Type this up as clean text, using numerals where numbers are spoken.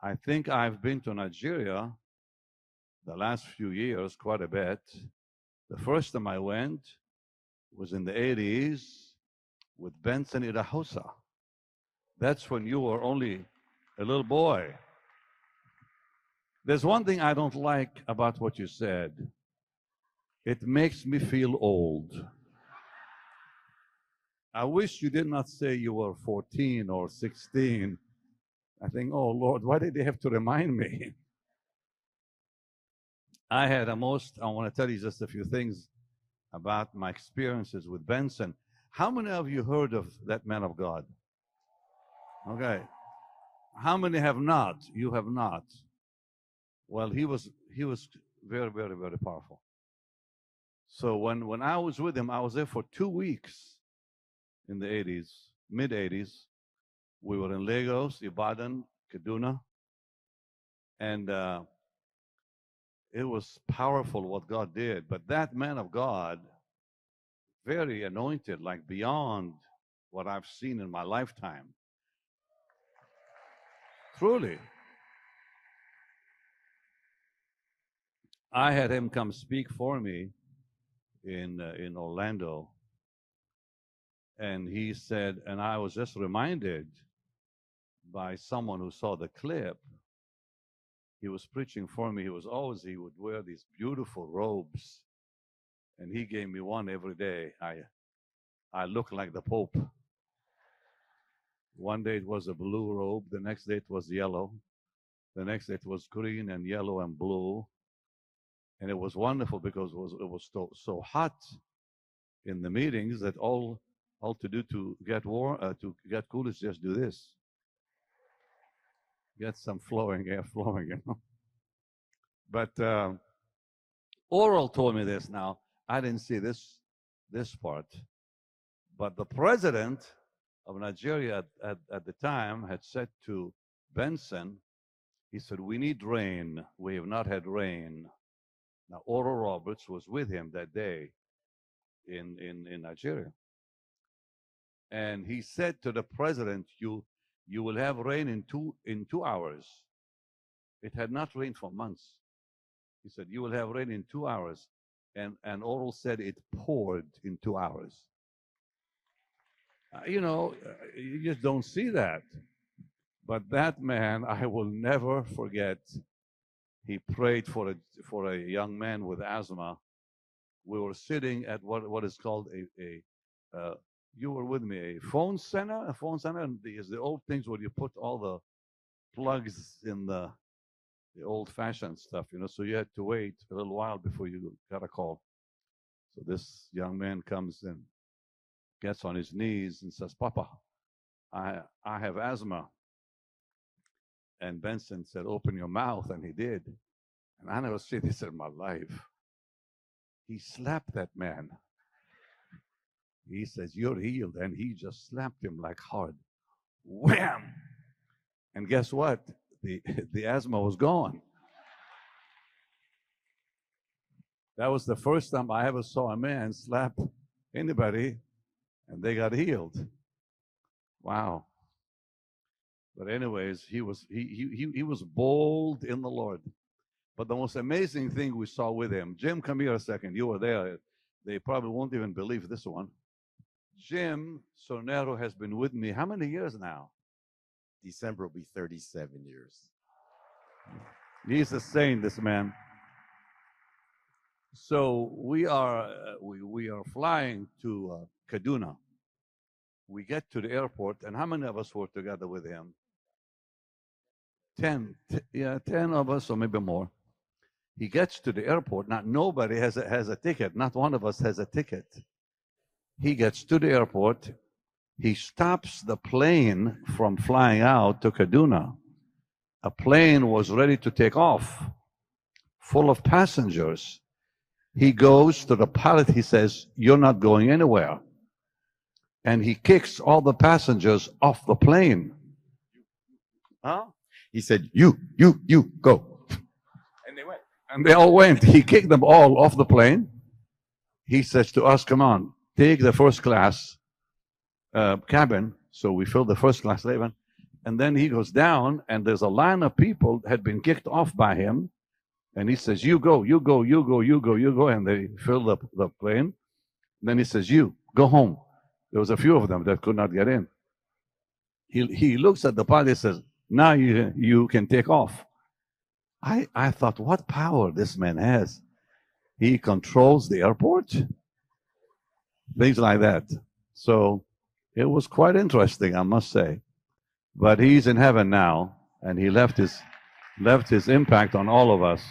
I think I've been to Nigeria the last few years quite a bit. The first time I went was in the 80s with Benson Idahosa. That's when you were only a little boy. There's one thing I don't like about what you said. It makes me feel old. I wish you did not say you were 14 or 16. I think, oh Lord, why did they have to remind me? I want to tell you just a few things about my experiences with Benson. How many of you heard of that man of God? Okay. How many have not? You have not. Well, he was very, very, very powerful. So when I was with him, I was there for 2 weeks in the 80s, mid-80s. We were in Lagos, Ibadan, Kaduna, and it was powerful what God did. But that man of God, very anointed, like beyond what I've seen in my lifetime. Truly. I had him come speak for me in Orlando. And he said, and I was just reminded by someone who saw the clip. He was preaching for me. He would wear these beautiful robes. And he gave me one every day. I looked like the Pope. One day it was a blue robe. The next day it was yellow. The next day it was green and yellow and blue. And it was wonderful because it was so hot in the meetings that all to do to get cool is just do this. Get some air flowing, you know. But Oral told me this now. I didn't see this part. But the president of Nigeria at the time had said to Benson, he said, we need rain. We have not had rain. Now, Oral Roberts was with him that day in Nigeria. And he said to the president, you will have rain in 2 hours. It had not rained for months. He said, you will have rain in 2 hours. And Oral said it poured in 2 hours. You just don't see that. But that man, I will never forget. He prayed for a young man with asthma. We were sitting at what is called you were with me, a phone center, and the old things where you put all the plugs in the old-fashioned stuff, so you had to wait a little while before you got a call. So this young man comes in, gets on his knees and says, Papa, I have asthma. And Benson said, open your mouth, and he did. And I never seen this in my life. He slapped that man. He says, you're healed. And he just slapped him like hard. Wham! And guess what? The asthma was gone. That was the first time I ever saw a man slap anybody and they got healed. Wow. But anyways, he was bold in the Lord. But the most amazing thing we saw with him, Jim, come here a second. You were there. They probably won't even believe this one. Jim Sonero has been with me how many years now? December will be 37 years. He's a saint, this man. So we are flying to Kaduna. We get to the airport, and how many of us were together with him? 10 of us, or maybe more. He gets to the airport. Now, nobody has a ticket. Not one of us has a ticket. He gets to the airport. He stops the plane from flying out to Kaduna. A plane was ready to take off, full of passengers. He goes to the pilot. He says, you're not going anywhere. And he kicks all the passengers off the plane. Huh? He said, you, go. And they went. And they all went. He kicked them all off the plane. He says to us, come on, take the first class cabin. So we filled the first class cabin. And then he goes down, and there's a line of people had been kicked off by him. And he says, you go, you go, you go, you go, you go. And they fill the plane. Then he says, you go home. There was a few of them that could not get in. He looks at the pilot and says, now you can take off. I thought, what power this man has. He controls the airport. Things like that. So it was quite interesting, I must say. But he's in heaven now, and he left his impact on all of us.